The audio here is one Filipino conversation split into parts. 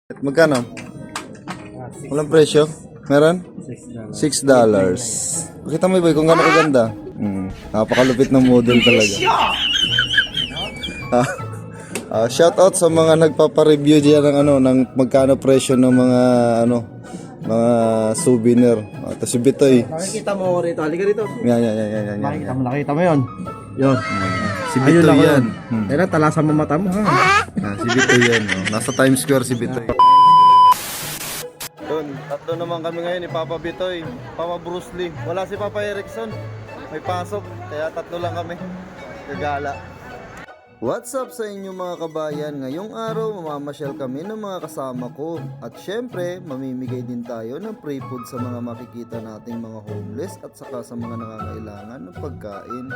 Magkano? Walang presyo? Meron? $6. Pakita mo boy kung gaano kaganda. Napakalupit ng model talaga. Shout out sa mga nagpapa-review diyan ng ng magkano presyo ng mga souvenir. Tapos si Bitoy. Nakikita mo rito, halika rito. Yan. Nakita mo yun. Yun. Si Bitoy yan. Kaya talasan mo mata mo ha. Si Bitoy yan. Nasa Times Square si Bitoy. Doon, tatlo naman kami ngayon ni Papa Bitoy, Papa Bruce Lee. Wala si Papa Erickson. May pasok, kaya tatlo lang kami. Gagala. What's up sa inyo mga kabayan? Ngayong araw mamamasyal kami ng mga kasama ko. At syempre, mamimigay din tayo ng free food sa mga makikita nating mga homeless at saka sa mga nangangailangan ng pagkain.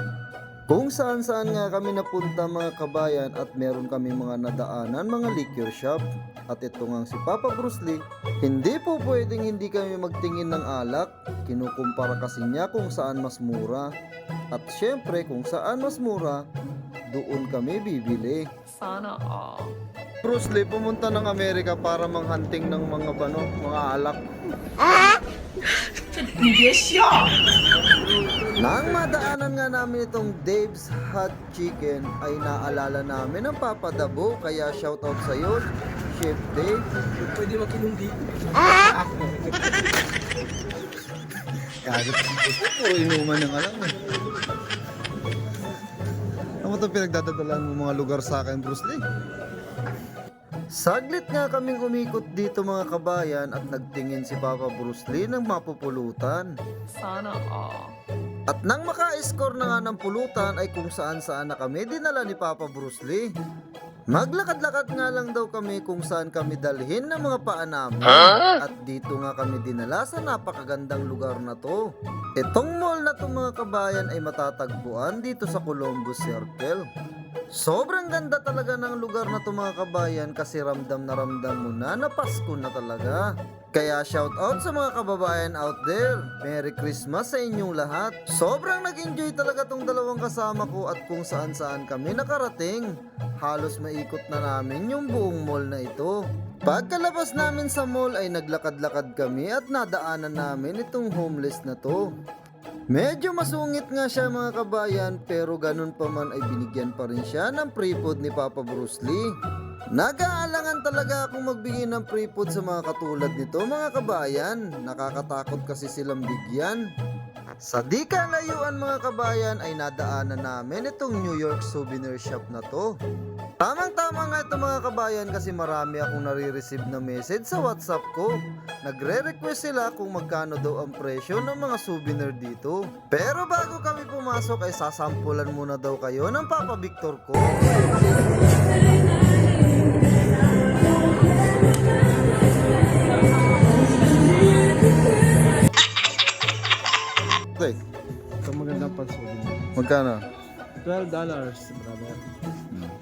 Kung saan nga kami napunta mga kabayan at meron kami mga nadaanan mga liquor shop. At ito nga si Papa Bruce Lee, hindi po pwedeng hindi kami magtingin ng alak. Kinukumpara kasi niya kung saan mas mura. At syempre kung saan mas mura, doon kami bibili. Sana all. Bruce Lee pumunta ng Amerika para manghunting ng mga alak. Nang madaanan nga namin itong Dave's Hot Chicken ay naalala namin ang Papa Dabo, kaya shoutout sa iyo, Chef Dave. Pwede makinundi. Kagat puro inuman ng alam eh. Ano ito pinagdadadalan mo mga lugar sa akin, Bruce Lee? Saglit nga kaming umikot dito mga kabayan at nagtingin si Papa Bruce Lee ng mapupulutan. Sana all. At nang maka-score na nga ng pulutan ay kung saan na kami dinala ni Papa Bruce Lee. Maglakad-lakad nga lang daw kami kung saan kami dalhin ng mga paa namin. At dito nga kami dinala sa napakagandang lugar na to. Itong mall na to mga kabayan ay matatagpuan dito sa Columbus Circle. Sobrang ganda talaga ng lugar na to mga kabayan kasi ramdam mo na Pasko na talaga. Kaya shout out sa mga kababayan out there. Merry Christmas sa inyong lahat. Sobrang nag-enjoy talaga tong dalawang kasama ko at kung saan kami nakarating. Halos maikot na namin yung buong mall na ito. Pagkalabas namin sa mall ay naglakad-lakad kami at nadaanan namin itong homeless na to. Medyo masungit nga siya mga kabayan pero ganun pa man ay binigyan pa rin siya ng free food ni Papa Bruce Lee. Nag-aalangan talaga akong magbigay ng free food sa mga katulad nito mga kabayan. Nakakatakot kasi silang bigyan. Sa di kalayuan mga kabayan ay nadaanan namin itong New York souvenir shop na to. Tamang-tama nga ito mga kabayan kasi marami akong nare-receive na message sa WhatsApp ko. Nagre-request sila kung magkano daw ang presyo ng mga souvenir dito. Pero bago kami pumasok ay sasampulan muna daw kayo ng Papa Victor ko. Okay. Ito magandang pang-souvenir. Magkano? $12, brother.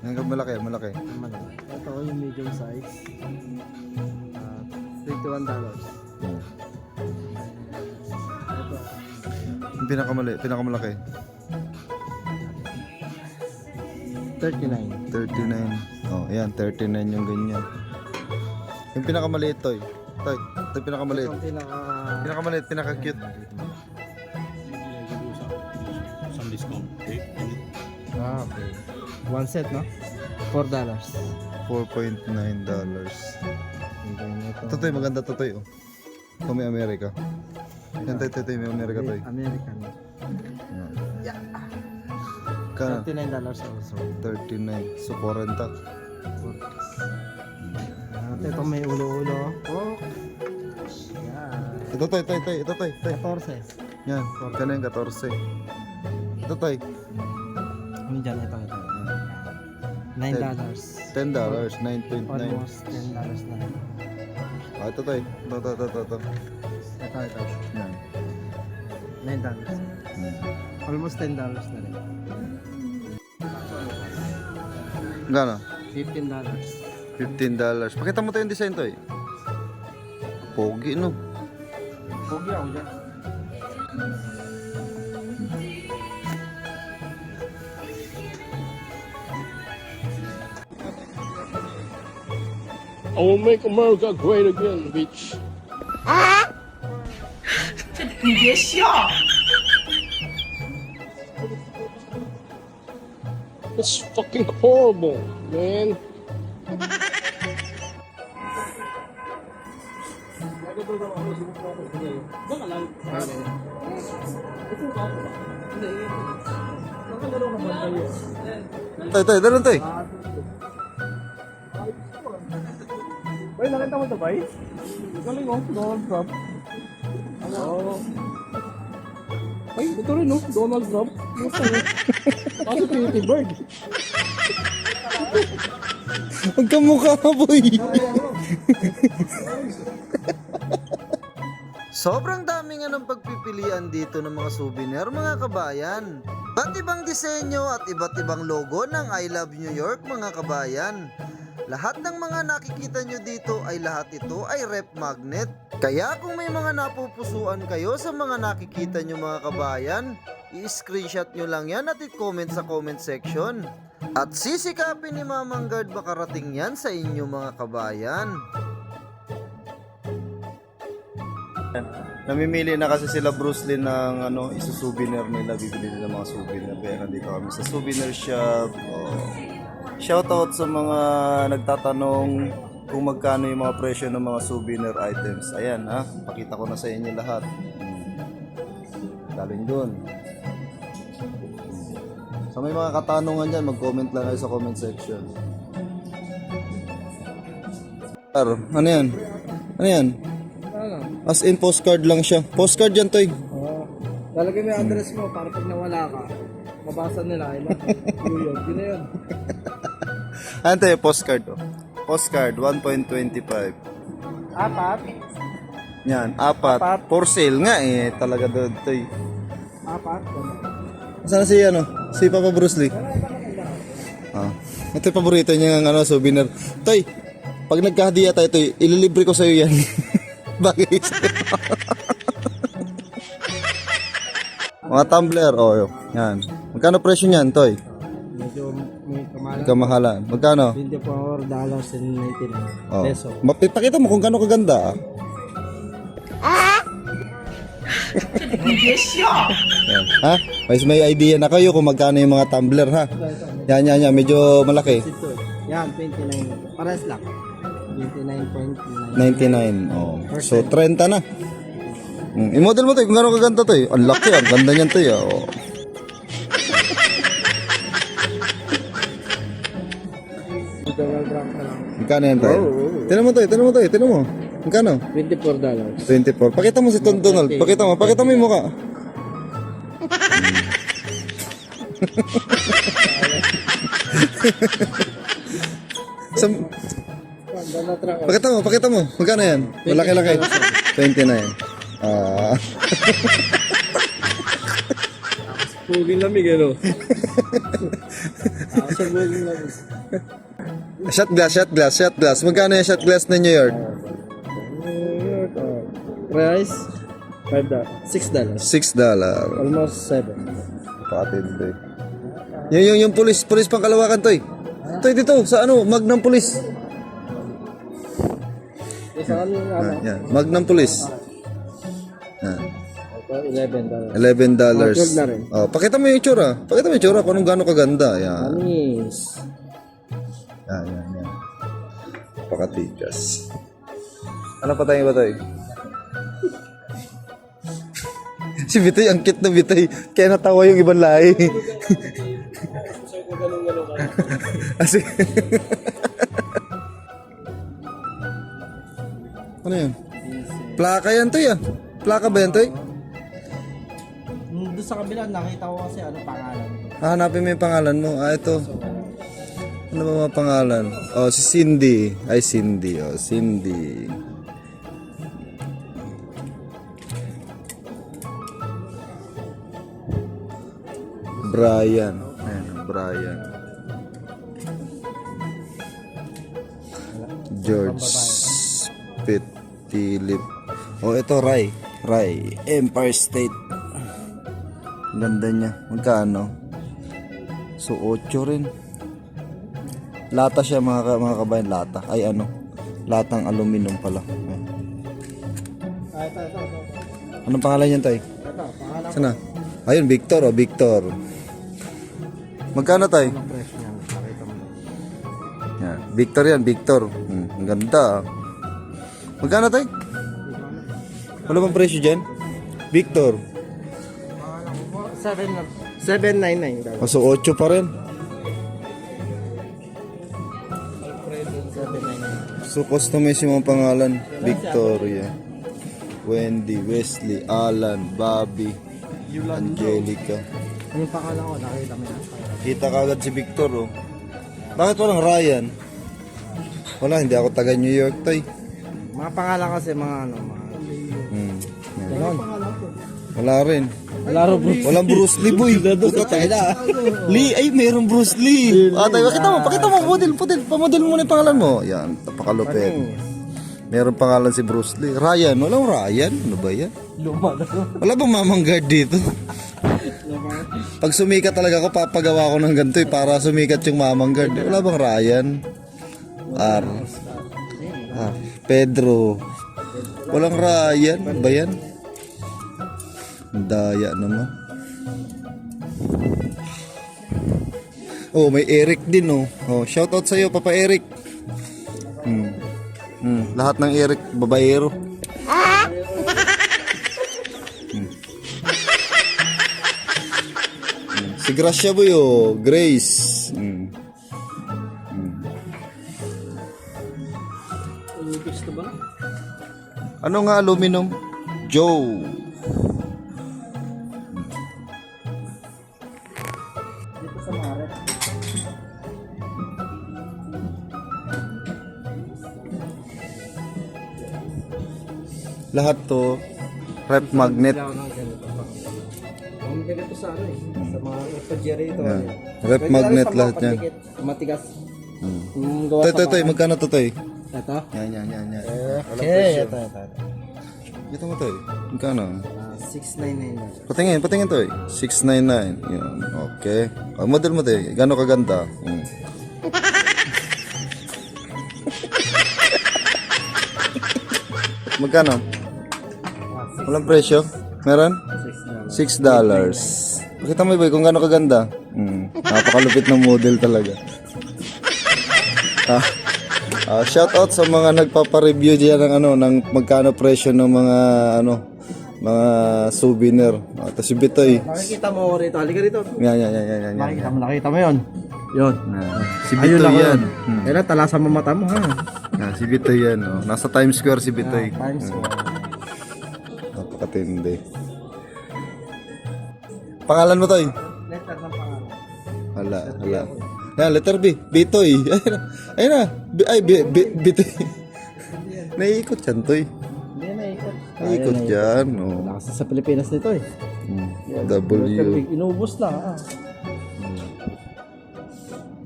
Hanggang malaki. Ito yung medium size. $21. Yung pinakamalaki. 39. 39. Oh, ayan, 39 yung ganyan. Yung pinakamaliit toy. Ito yung pinakamaliit. Itong Pinakamaliit, pinaka-cute. Some discount. okay. One set, no? $4. $4.9. Ito toy, maganda to toy. Oh. Ito may Amerika. Yan toy, may Amerika toy. American. Kana? $39 also. 39. So, 40. Ito may ulo-ulo. Oh. Yan. Ito toy. 14. Yan, magkano yung 14. Ito toy. Ano dyan? Ito. $9. $10. 9.9. Almost $10 na. Ito toy. Ito. Ito. Yan. $9. Almost $10 na rin. Gano? $15. $15. Pakita mo tayo yung design to eh. Pogi no. Pogi ako dyan. I will make America great again, bitch. 你别笑。 It's fucking horrible, man. Tay, dalan tay. Bay, nakita mo ito, Bay? Galing oh, Donald Trump. Oh. Ay, ito rin oh, Donald Trump. Musta eh? Kasi Tweety Bird. Huwag ka mukha, boy. Sobrang dami nga ng pagpipilian dito ng mga souvenir, mga kabayan. Iba't ibang disenyo at iba't ibang logo ng I Love New York, mga kabayan. Lahat ng mga nakikita nyo dito ay lahat ito ay rep magnet. Kaya kung may mga napupusuan kayo sa mga nakikita nyo, mga kabayan, i-screenshot nyo lang yan at i-comment sa comment section. At sisikapin ni Mamang Guard makarating yan sa inyo, mga kabayan. Namimili na kasi sila Bruce Lee ng isusouvenir nila, bibili nila mga souvenir. Kaya nandito kami sa souvenir shop. Shoutout sa mga nagtatanong kung magkano yung mga presyo ng mga souvenir items. Ayan ha, pakita ko na sa inyo lahat. Galing dun. Sa may mga katanungan dyan, mag-comment lang kayo sa comment section. Ano yan? Ano yan? Ano? As in postcard lang siya. Postcard yan, Toy. Oo. Lalagay mo yung address mo para pag nawala ka, mabasa nila. New York, yun na yun. Ano tayo, postcard oh. Postcard, 1.25. Apat? Yan, apat. Apat. For sale nga eh, talaga doon, Toy. Apat? Saan si si Papa Bruce Lee? Ah. Ito yung paborito niya ng souvenir. Toy, pag nagkahadiya tayo, Toy, ililibre ko sa'yo yan. Bagay sa'yo. Mga tumbler, oh, yan. Magkano presyo niyan, Toy? Medyo may kamahalan. Kamahalan. Magkano? $24.99 Oh. peso. Pakita mo kung gaano kaganda. Yan. Ha? May idea na kayo kung magkano yung mga tumbler, ha? Yan. Medyo malaki. Ito. Yan, 29. Pares lang. 29.99. 99. Oh. So, 30 na. I-model mo to, kung gaano kaganda to. Ang laki, ang ganda niyan to. Oh. Donald Trump na lang. Magkano yan tayo? Tinan mo to. Magkano? $24. 24. Pakita mo si Don Donald. Pakita mo yung mukha. Donald Trump. Pakita mo. Magkano yan? Malaki-laki. 29. Ah. Puging lamig, ano? Sa puging lamig. Shot glass. Magkano yung shot glass na New York? Price? $6. $6. Almost 7. Patindi. Yung pulis pang Kalawakan, Toy. Toy, dito, sa Magnum Police. Isa kami Yan, Magnum Police. Yan. $11. $11. na rin. Oh, pakita mo yung itsura. Kung anong gaano kaganda. Yan. Anis. Yan. Pakatigas. Ano pa tayo ba tayo? Si Bitoy, ang cute na Bitoy. Kaya natawa yung ibang lahi. Kasi... ano yan? Plaka yan, Toy, ah. Plaka ba yan, Toy? Doon sa kabila, nakita ko kasi pangalan. Hanapin mo yung pangalan mo. Ito. Ano ba mga pangalan? Oh, si Cindy. Ay, Cindy. Oh, Cindy. Brian. Ayan, Brian. George Pitt Philip. Oh, ito Ray. Empire State. Ganda niya. Magkano? So, 8 rin. Lata siya mga kabayan. Lata. Ay, Latang aluminum pala. Ayan. Ito. Anong pangalan niyan, tay? Ito, pangalan Sana? Ayun, Victor, oh, Victor. Magkano, tay? ng presyo niya. Nakita mo. Yan. Victor yan, Victor. Ang ganda, ah. Magkano, tay? Wala bang presyo dyan? Victor. 799 daw. Kaso 8 pa rin. 799. So, customize yung mga pangalan. Victoria, Wendy, Wesley, Alan, Bobby, Angelica. Yung pangalan ko, nakita mo yan. Kita kagad si Victor, oh. Bakit walang Ryan? Wala, hindi ako taga New York, tay. Mga pangalan kasi mga ano, mga... Yan. Ganon. Wala rin. Wala rin bro. Walang Bruce Lee, boy. Puta tayo. Lee, ay, mayroong Bruce Lee. Tay, pakita mo, model. Pamodel mo na yung pangalan mo. Yan, tapakalupit. Meron pangalan si Bruce Lee. Ryan, walang Ryan. Ano ba yan? Luma na. Wala bang mamang guard dito? Pag sumikat talaga ako, papagawa ko ng ganito para sumikat yung mamang guard. Wala bang Ryan? R. Pedro. Walang Ryan. Ano ba yan? Ang daya naman. Oh, may Eric din, oh. Oh, shout out sa'yo, Papa Eric. Lahat ng Eric, babaero. Si Gracia boy, oh. Grace. Gusto ba? Ano nga aluminum? Joe. Dito sa Mare. Lahat to rep magnet. Ang ganito sa ano eh. Sa mga pajeri ito. Yan. Rep magnet lahat yan. Matigas. Toy, magkano to, Toy? Ito? Yan. Okay, ito. Ito mo, Toy. Magkano? 699 na. Patingin, Toy. 699. Yan. Okay. Model mo, Toy. Gano'ng kaganda? Magkano? Walang presyo? Meron? $6. Pakita mo, boy, kung gano'ng kaganda. Napakalupit ng model talaga. Shout out sa mga nagpapa-review diyan ng ng magkano presyo ng mga souvenir. Tapos si Bitoy. Makikita mo rito. Halika rito. Yan. Nakita mo yun. Yun. Si Bitoy yan. Kailan talasan mo mata mo ha. Si Bitoy yan. Oh. Nasa Times Square si Bitoy. Times Napakatindi. Pangalan mo, Toy? letter ng pangalan. Hala. Yan, letter B. Bitoy. Ayun na. Bitoy. Naiikot yan, Toy. Hindi na ikot. Naiikot yan. Oh. Nakasa sa Pilipinas nito eh. W. Inubos lang ha.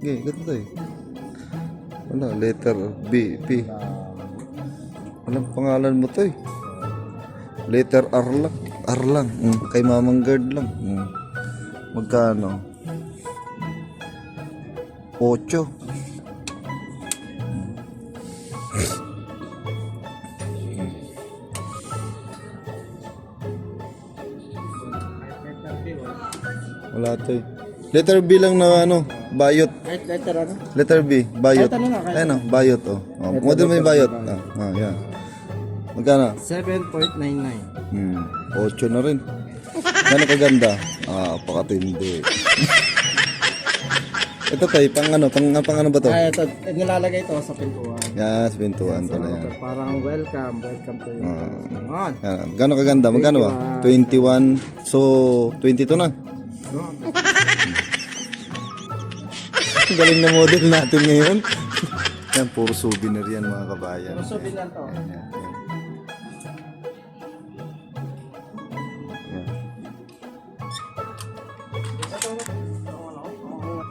Okay, ganito eh. Wala, letter B, P. Walang pangalan mo to eh. Letter R lang. R lang. Kay Mamang Guard lang. Magkano? 8. Wala to eh. Letter B lang na bayot. Letter ano? Letter B, bayot. Kahit ano nga, kahit Ayun bayot oh. Model mo yung bayot. Yan. Magkano? 7.99. 8 na rin. Gano'n kaganda? Pakatindi. Ito tayo, pang ano ba to? Ito, nilalagay ito sa pintuan. Yan, sa pintuan to na yan. Parang welcome to you. Yan. Gano'n kaganda? Magkano ba? 21. So, 22 na. Ang galing na model natin ngayon. Yan, puro souvenir yan mga kabayan. So, bilan to. Yan.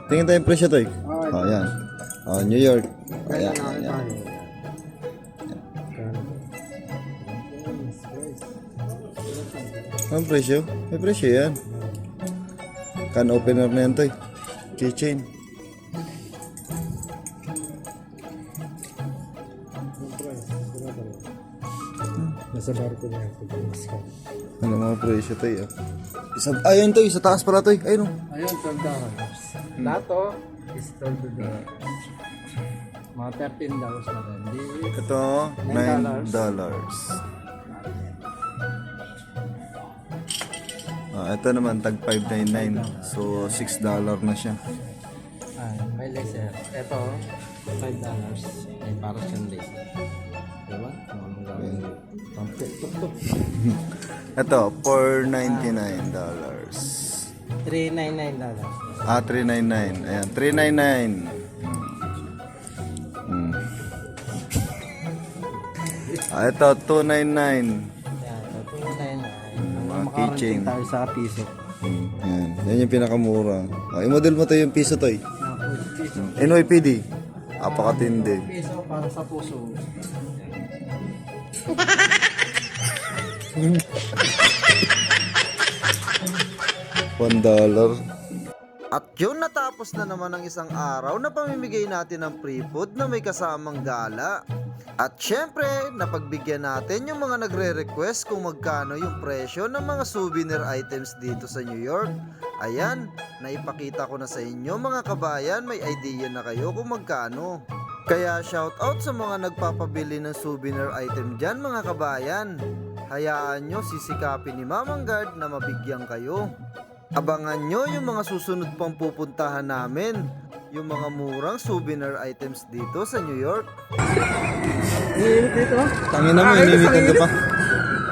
Tingin tayo yung presyo to eh. Yan. New York. Ayan. Ang presyo? May presyo yan. Can opener na yan to eh. Keychain. Nasa barko na yung pag-discount. Ano mga presyo tayo? Ayun to, sa taas pala to. Ayun o. Ayun, $12. Dato is $12. Mga $13 na rin. Ito, $9. Ito naman, tag $5.99. So, $6 na siya. May laser. Ito, $5. May para siyang laser. Diba? Tuk-tuk. Ito, $4.99. $399. $3.99. Ayan, $3.99. Ito, $2.99. Yan, $299. keychain. Tayo sa piso. Yan. Yan yung pinakamura. I-model mo to yung piso to eh. NYPD. Apakatindi. Piso para sa puso. $1. At yun, natapos na naman ang isang araw na pamimigay natin ng free food na may kasamang gala. At syempre, napagbigyan natin yung mga nagre-request kung magkano yung presyo ng mga souvenir items dito sa New York. Ayan, naipakita ko na sa inyo mga kabayan, may idea na kayo kung magkano. Kaya shout out sa mga nagpapabili ng souvenir item dyan mga kabayan. Hayaan nyo sisikapin ni Mamang Guard na mabigyan kayo. Abangan nyo yung mga susunod pang pupuntahan namin, yung mga murang souvenir items dito sa New York. Iinit dito. Tangin naman, ininitan ka pa.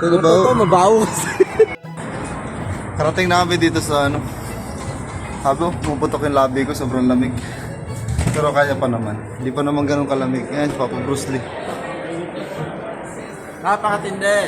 Ito ba? Mabawas. Karating namin dito sa ano. Habo, puputok yung labi ko, sobrang lamig. Pero kaya pa naman. Hindi pa naman ganun kalamig. Ayan, si Papa Bruce Lee. Napakatindi.